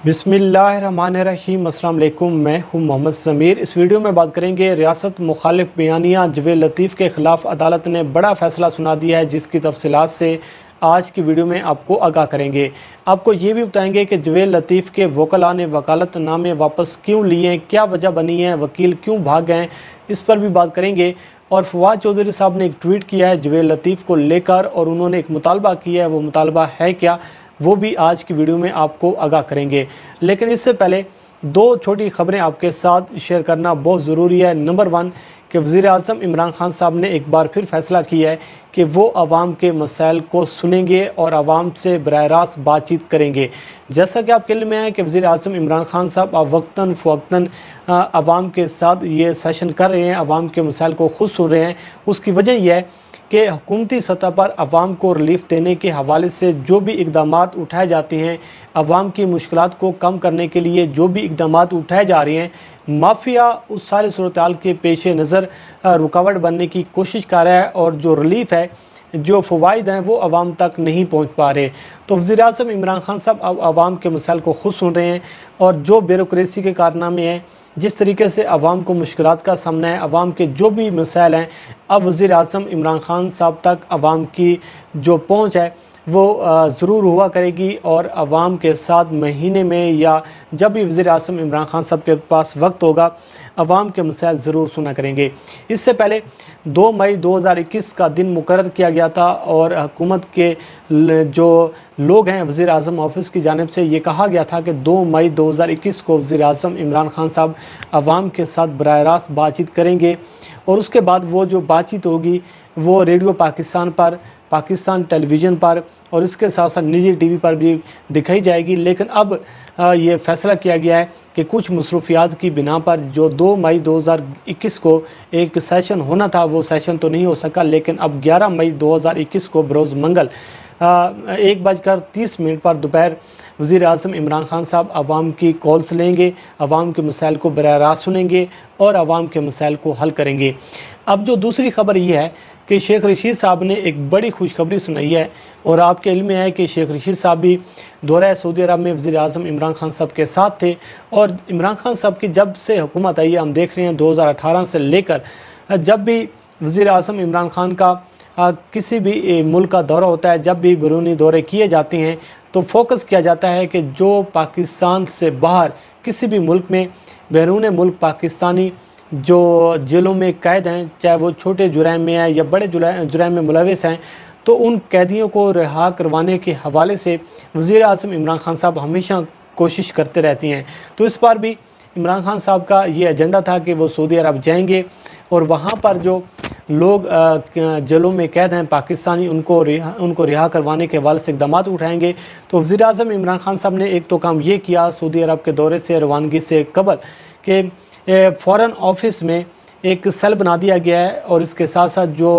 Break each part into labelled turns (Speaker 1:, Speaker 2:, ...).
Speaker 1: बिस्मिल्लाहिर्रहमानिर्रहीम। अस्सलाम वालेकुम। मैं हूं मोहम्मद समीर। इस वीडियो में बात करेंगे रियासत मुखालिफ बयानिया जवेद लतीफ़ के ख़िलाफ़ अदालत ने बड़ा फ़ैसला सुना दिया है, जिसकी तफसीलात से आज की वीडियो में आपको आगाह करेंगे। आपको ये भी बताएंगे कि जवेद लतीफ़ के वकला ने वकालतनामे वापस क्यों लिए, क्या वजह बनी है, वकील क्यों भाग गए, इस पर भी बात करेंगे। और फवाद चौधरी साहब ने एक ट्वीट किया है जवेद लतीफ़ को लेकर और उन्होंने एक मुतालबा किया है। वो मुतालबा है क्या, वो भी आज की वीडियो में आपको आगाह करेंगे। लेकिन इससे पहले दो छोटी खबरें आपके साथ शेयर करना बहुत ज़रूरी है। नंबर 1 कि वज़ीर-ए-आज़म इमरान खान साहब ने एक बार फिर फ़ैसला किया है कि वो आवाम के मसाइल को सुनेंगे और आवाम से बराह रास्त बातचीत करेंगे। जैसा कि आपके इल्म में है कि वज़ीर-ए-आज़म इमरान खान साहब वक्तन फ़वक्तन आवाम के साथ ये सेशन कर रहे हैं, आवाम के मसाइल को ख़ुद सुन रहे हैं। उसकी वजह यह है कि हुकूमती सतह पर आवाम को रिलीफ देने के हवाले से जो भी इक़दामात उठाए जाते हैं, आवाम की मुश्किलात को कम करने के लिए जो भी इक़दामात उठाए जा रहे हैं, माफिया उस सारे सूरत-हाल के पेश नज़र रुकावट बनने की कोशिश कर रहा है और जो रिलीफ है, जो फ़वाइद हैं, वो आवाम तक नहीं पहुँच पा रहे। तो वज़ीर-ए-आज़म इमरान खान साहब अब आवाम के मसाइल को ख़ुद सुन रहे हैं और जो ब्यूरोक्रेसी के कारनामे हैं, जिस तरीके से आवाम को मुश्किलात का सामना है, आवाम के जो भी मसाइल हैं, अब वज़ीर-ए-आज़म इमरान खान साहब तक आवाम की जो पहुँच है वो ज़रूर हुआ करेगी और आवाम के साथ महीने में या जब भी वज़ीर-ए-आज़म इमरान खान साहब के पास वक्त होगा, आवाम के मसाइल ज़रूर सुना करेंगे। इससे पहले 2 मई 2021 का दिन मुकर्रर किया गया था और हुकूमत के जो लोग हैं, वज़ीर-ए-आज़म ऑफ़िस की जानिब से ये कहा गया था कि 2 मई 2021 को वज़ीर-ए-आज़म इमरान खान साहब आवाम के साथ बराह रास्त बातचीत करेंगे और उसके बाद वो जो बातचीत होगी वो रेडियो पाकिस्तान पर, पाकिस्तान टेलीविज़न पर और इसके साथ साथ निजी टीवी पर भी दिखाई जाएगी। लेकिन अब ये फ़ैसला किया गया है कि कुछ मसरूफियात की बिना पर जो 2 मई 2021 को एक सेशन होना था, वो सेशन तो नहीं हो सका। लेकिन अब 11 मई 2021 को बरोज़ मंगल 1:30 पर दोपहर वज़ीर-ए-आज़म इमरान खान साहब आवाम की कॉल्स लेंगे, आवाम के मसाइल को बराह रास्त सुनेंगे और आवाम के मसाइल को हल करेंगे। अब जो दूसरी खबर ये है कि शेख रशीद साहब ने एक बड़ी खुशखबरी सुनाई है और आपके इल्म में है कि शेख रशीद साहब भी दौरा सऊदी अरब में वज़ीर-ए-आज़म इमरान खान साहब के साथ थे और इमरान खान साहब की जब से हुकूमत आई है, हम देख रहे हैं 2018 से लेकर जब भी वज़ीर-ए-आज़म इमरान खान का किसी भी मुल्क का दौरा होता है, जब भी बैरूनी दौरे किए जाते हैं तो फोकस किया जाता है कि जो पाकिस्तान से बाहर किसी भी मुल्क में बैरून मुल्क पाकिस्तानी जो जेलों में कैद हैं, चाहे वो छोटे जुर्म में हैं या बड़े जुर्म में मुलविस हैं, तो उन कैदियों को रिहा करवाने के हवाले से वज़ीर-ए-आज़म इमरान खान साहब हमेशा कोशिश करते रहती हैं। तो इस बार भी इमरान खान साहब का ये एजेंडा था कि वो सऊदी अरब जाएंगे और वहाँ पर जो लोग जेलों में कैद हैं पाकिस्तानी, उनको रिहा करवाने के हवाले से इक़दामात उठाएंगे। तो वज़ीर-ए-आज़म इमरान खान साहब ने एक तो काम ये किया सऊदी अरब के दौरे से रवानगी से कबल कि फ़ॉरेन ऑफिस में एक सेल बना दिया गया है और इसके साथ साथ जो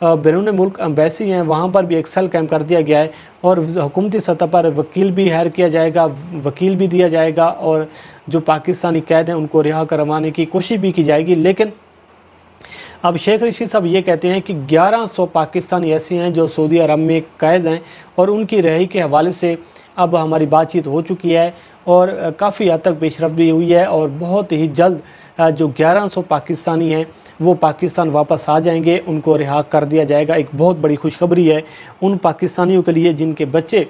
Speaker 1: बैरून मुल्क एम्बेसी हैं वहाँ पर भी एक सेल कायम कर दिया गया है और हुकूमती सतह पर वकील भी हायर किया जाएगा, वकील भी दिया जाएगा और जो पाकिस्तानी कैद हैं उनको रिहा करवाने की कोशिश भी की जाएगी। लेकिन अब शेख रशीद साहब ये कहते हैं कि 1100 पाकिस्तानी ऐसे हैं जो सऊदी अरब में कैद हैं और उनकी रिहाई के हवाले से अब हमारी बातचीत हो चुकी है और काफ़ी हद तक पेशरफ भी हुई है और बहुत ही जल्द जो 1100 पाकिस्तानी हैं वो पाकिस्तान वापस आ जाएंगे, उनको रिहा कर दिया जाएगा। एक बहुत बड़ी खुशखबरी है उन पाकिस्तानियों के लिए जिनके बच्चे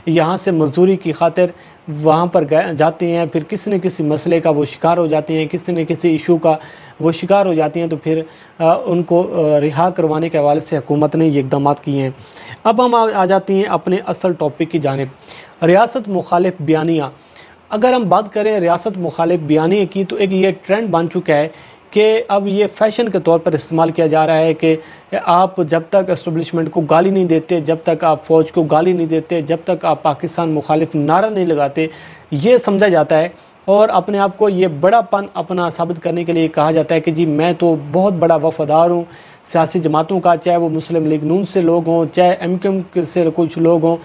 Speaker 1: यहाँ से मजदूरी की खातिर वहाँ पर जाते हैं, फिर किसी न किसी मसले का वो शिकार हो जाते हैं, किसी न किसी इशू का वो शिकार हो जाती हैं, तो फिर उनको रिहा करवाने के हवाले से हुकूमत ने ये इक़दाम किए हैं। अब हम आ जाती हैं अपने असल टॉपिक की जानिब, रियासत मुखालिफ बयानिया। अगर हम बात करें रियासत मुखालिफ बयानिया की तो एक ये ट्रेंड बन चुका है कि अब ये फ़ैशन के तौर पर इस्तेमाल किया जा रहा है कि आप जब तक एस्टेब्लिशमेंट को गाली नहीं देते, जब तक आप फ़ौज को गाली नहीं देते, जब तक आप पाकिस्तान मुखालिफ नारा नहीं लगाते, ये समझा जाता है और अपने आप को ये बड़ापन अपना साबित करने के लिए कहा जाता है कि जी मैं तो बहुत बड़ा वफ़ादार हूँ सियासी जमातों का, चाहे वो मुस्लिम लीग नून से लोग हों, चाहे MQM से कुछ लोग हों।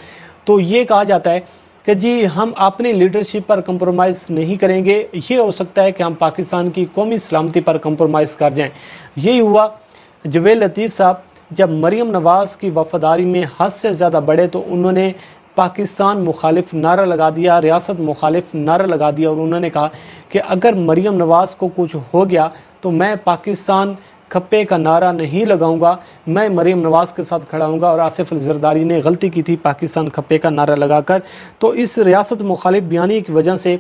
Speaker 1: तो ये कहा जाता है कि जी हम अपनी लीडरशिप पर कंप्रोमाइज़ नहीं करेंगे, ये हो सकता है कि हम पाकिस्तान की कौमी सलामती पर कंप्रोमाइज़ कर जाएं। यही हुआ जवेद लतीफ़ साहब जब मरीम नवाज़ की वफ़ादारी में हद से ज़्यादा बढ़े तो उन्होंने पाकिस्तान मुखालिफ नारा लगा दिया, रियासत मुखालिफ नारा लगा दिया और उन्होंने कहा कि अगर मरीम नवाज़ को कुछ हो गया तो मैं पाकिस्तान खप्पे का नारा नहीं लगाऊंगा, मैं मरीम नवाज़ के साथ खड़ा हूँगा। और आसिफ अली ज़रदारी ने गलती की थी पाकिस्तान खप्पे का नारा लगाकर। तो इस रियासत मुखालिफ बयानी की वजह से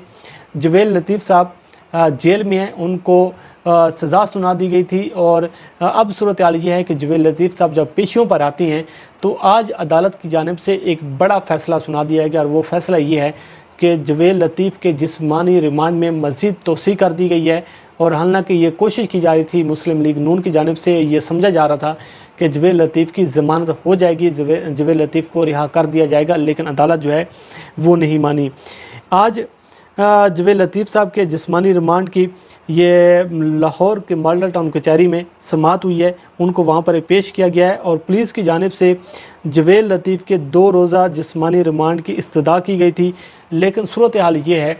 Speaker 1: जवेल लतीफ़ साहब जेल में हैं, उनको सज़ा सुना दी गई थी। और अब सूरत हाल ये है कि जवेल लतीफ़ साहब जब पेशियों पर आती हैं तो आज अदालत की जानिब से एक बड़ा फ़ैसला सुना दिया गया और वो फ़ैसला ये है कि जवेल लतीफ़ के जिस्मानी रिमांड में मज़ीद तोसी कर दी गई है। और हालांकि ये कोशिश की जा रही थी मुस्लिम लीग नून की जानिब से, ये समझा जा रहा था कि जवेल लतीफ़ की ज़मानत हो जाएगी, जवेल लतीफ़ को रिहा कर दिया जाएगा, लेकिन अदालत जो है वो नहीं मानी। आज जवेल लतीफ़ साहब के जिस्मानी रिमांड की ये लाहौर के मॉडल टाउन कचहरी में समाअत हुई है, उनको वहाँ पर पेश किया गया है और पुलिस की जानिब से जवेल लतीफ़ के 2 रोज़ा जिस्मानी रिमांड की इस्तदा की गई थी। लेकिन सूरत हाल ये है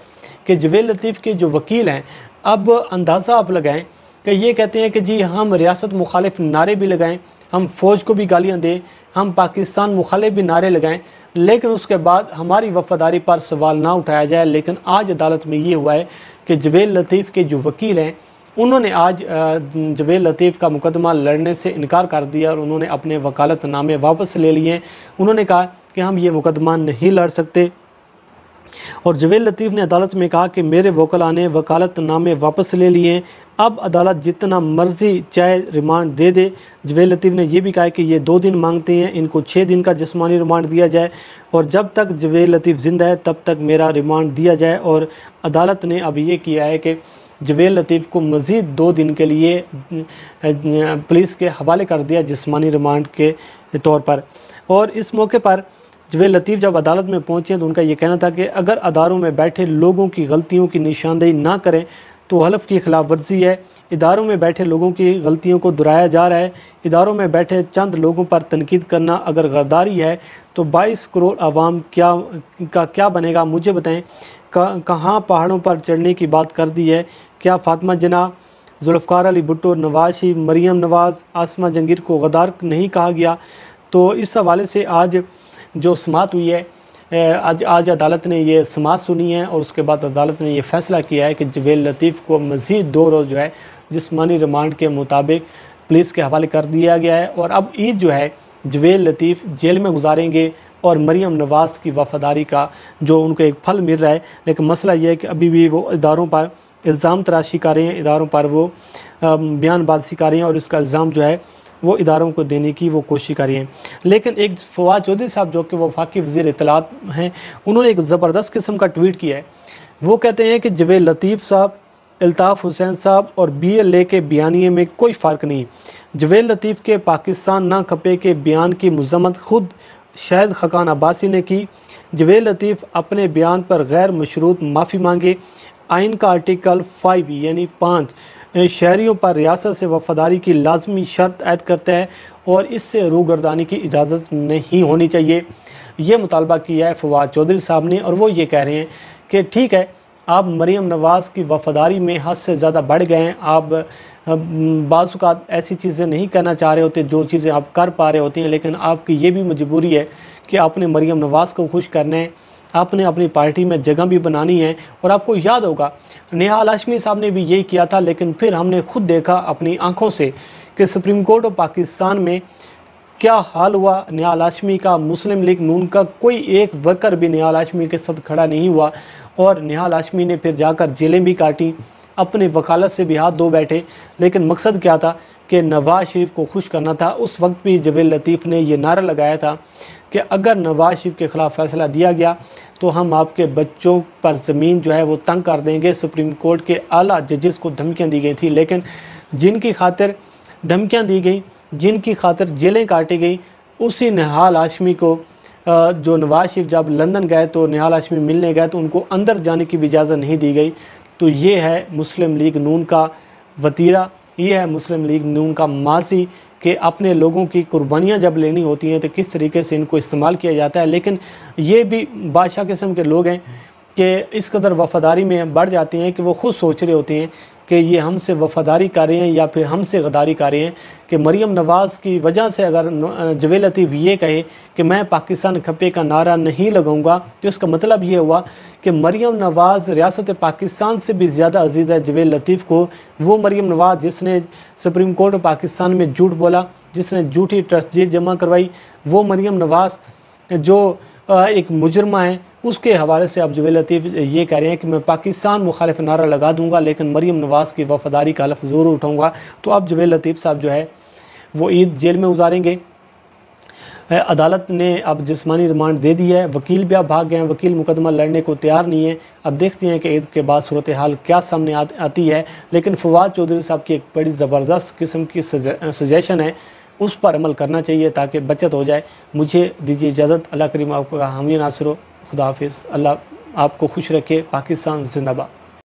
Speaker 1: कि जवेल लतीफ़ के जो वकील हैं, अब अंदाज़ा आप लगाएं कि ये कहते हैं कि जी हम रियासत मुखालिफ नारे भी लगाएं, हम फ़ौज को भी गालियाँ दें, हम पाकिस्तान मुखालिफ भी नारे लगाएं, लेकिन उसके बाद हमारी वफ़ादारी पर सवाल ना उठाया जाए। लेकिन आज अदालत में ये हुआ है कि जवेल लतीफ़ के जो वकील हैं उन्होंने आज जवेल लतीफ़ का मुकदमा लड़ने से इनकार कर दिया और उन्होंने अपने वकालतनामे वापस ले लिए। उन्होंने कहा कि हम ये मुकदमा नहीं लड़ सकते। और जवेल लतीफ़ ने अदालत में कहा कि मेरे वकला ने वकालतनामे वापस ले लिए, अब अदालत जितना मर्ज़ी चाहे रिमांड दे दे। जवेल लतीफ़ ने यह भी कहा कि ये 2 दिन मांगते हैं, इनको 6 दिन का जिस्मानी रिमांड दिया जाए और जब तक जवेल लतीफ़ ज़िंदा है तब तक मेरा रिमांड दिया जाए। और अदालत ने अब ये किया है कि जवेल लतीफ़ को मज़ीद 2 दिन के लिए पुलिस के हवाले कर दिया जिस्मानी रिमांड के तौर पर। और इस मौके पर जवेल लतीफ़ जब अदालत में पहुँचे तो उनका ये कहना था कि अगर अदारों में बैठे लोगों की गलतियों की निशानदेही ना करें तो हलफ की खिलाफ वर्जी है। इदारों में बैठे लोगों की गलतियों को दोहराया जा रहा है। इदारों में बैठे चंद लोगों पर तनकीद करना अगर गद्दारी है तो 22 करोड़ आवाम क्या बनेगा, मुझे बताएं। कहाँ पहाड़ों पर चढ़ने की बात कर दी है? क्या फातिमा जना, जुल्फ़िकार अली भुट्टो, नवाज शरीफ, मरीम नवाज़, आसमा जंगीर को गद्दार नहीं कहा गया? तो इस हवाले से आज जो समाअत हुई है, आज अदालत ने ये समाअत सुनी है और उसके बाद अदालत ने ये फ़ैसला किया है कि जवेल लतीफ़ को मज़ीद 2 रोज़ जो है जिस्मानी रिमांड के मुताबिक पुलिस के हवाले कर दिया गया है। और अब ईद जो है जवेल लतीफ़ जेल में गुजारेंगे और मरीम नवाज़ की वफ़ादारी का जो उनको एक फल मिल रहा है। लेकिन मसला ये है कि अभी भी वो इदारों पर इल्ज़ाम तराशी कर रहे हैं, इदारों पर वो बयानबाजी कर रहे हैं और इसका इल्ज़ाम जो है वो इदारों को देने की वो कोशिश कर रही हैं। लेकिन एक फवाद चौधरी साहब जो कि वफाकी वज़ीर इत्तलात हैं, उन्होंने एक ज़बरदस्त किस्म का ट्वीट किया है। वो कहते हैं कि जवेल लतीफ़ साहब, अल्ताफ़ हुसैन साहब और BLA के बयानिए में कोई फ़र्क नहीं। जवेल लतीफ़ के पाकिस्तान ना खपे के बयान की मज़म्मत खुद शाहिद खकान अब्बासी ने की। जवेल लतीफ़ अपने बयान पर गैर मशरूत माफ़ी मांगे। आइन का आर्टिकल 5 यानी 5 शहरियों पर रियासत से वफ़ादारी की लाजमी शर्त ऐड करता है और इससे रूगर्दानी की इजाज़त नहीं होनी चाहिए। ये मुतालबा किया है फवाद चौधरी साहब ने और वो ये कह रहे हैं कि ठीक है, आप मरीम नवाज़ की वफ़ादारी में हद से ज़्यादा बढ़ गए हैं। आप बाज़ औक़ात ऐसी चीज़ें नहीं करना चाह रहे होते जो चीज़ें आप कर पा रहे होते हैं, लेकिन आपकी ये भी मजबूरी है कि आपने मरीम नवाज़ को खुश करना है, आपने अपनी पार्टी में जगह भी बनानी है। और आपको याद होगा निहाल हाशमी साहब ने भी यही किया था, लेकिन फिर हमने खुद देखा अपनी आँखों से कि सुप्रीम कोर्ट ऑफ पाकिस्तान में क्या हाल हुआ। निहाल हाशमी का, मुस्लिम लीग नून का कोई एक वर्कर भी निहाल हाशमी के साथ खड़ा नहीं हुआ और निहाल हाशमी ने फिर जाकर जेलें भी काटी, अपनी वकालत से भी हाथ धो बैठे। लेकिन मकसद क्या था कि नवाज शरीफ को खुश करना था। उस वक्त भी जवेल लतीफ़ ने यह नारा लगाया था कि अगर नवाज शरीफ के ख़िलाफ़ फ़ैसला दिया गया तो हम आपके बच्चों पर ज़मीन जो है वो तंग कर देंगे। सुप्रीम कोर्ट के आला जजेस को धमकियाँ दी गई थी, लेकिन जिनकी खातिर धमकियाँ दी गई, जिनकी खातिर जेलें काटी गई, उसी निहाल हाशमी को जो नवाज शरीफ जब लंदन गए तो निहाल हाशमी मिलने गए तो उनको अंदर जाने की भी इजाज़त नहीं दी गई। तो ये है मुस्लिम लीग नून का वतीरा, ये है मुस्लिम लीग नून का माजी कि अपने लोगों की कुर्बानियाँ जब लेनी होती हैं तो किस तरीके से इनको इस्तेमाल किया जाता है। लेकिन ये भी बादशाह किस्म के लोग हैं कि इस कदर वफ़ादारी में बढ़ जाते हैं कि वो ख़ुद सोच रहे होते हैं कि ये हमसे वफ़ादारी कर रहे हैं या फिर हमसे गद्दारी कर रहे हैं, कि मरीम नवाज़ की वजह से अगर जवेद लतीफ़ ये कहे कि मैं पाकिस्तान खपे का नारा नहीं लगाऊंगा, तो इसका मतलब ये हुआ कि मरीम नवाज़ रियासत पाकिस्तान से भी ज़्यादा अजीज़ है जवेद लतीफ़ को। वो मरीम नवाज़ जिसने सुप्रीम कोर्ट पाकिस्तान में झूठ बोला, जिसने झूठी ट्रस्टजीट जमा करवाई, वो मरीम नवाज़ जो एक मुजरमा है, उसके हवाले से अब जवेद लतीफ़ ये कह रहे हैं कि मैं पाकिस्तान मुखालिफ नारा लगा दूंगा लेकिन मरीम नवाज़ की वफ़ादारी का लफ्ज़ ज़रूर उठाऊंगा। तो अब जवेद लतीफ़ साहब जो है वो ईद जेल में गुजारेंगे। अदालत ने अब जिस्मानी रिमांड दे दिया है, वकील भी अब भाग गए हैं, वकील मुकदमा लड़ने को तैयार नहीं है। अब देखते हैं कि ईद के बाद सूरत हाल क्या सामने आती है। लेकिन फवाद चौधरी साहब की एक बड़ी ज़बरदस्त किस्म की सजेशन है, उस पर अमल करना चाहिए ताकि बचत हो जाए। मुझे दीजिए इजाज़त। अल्लाह करीम आपका हामी नासिर हो। खुदा हाफिज़। अल्लाह आपको खुश रखे। पाकिस्तान जिंदाबाद।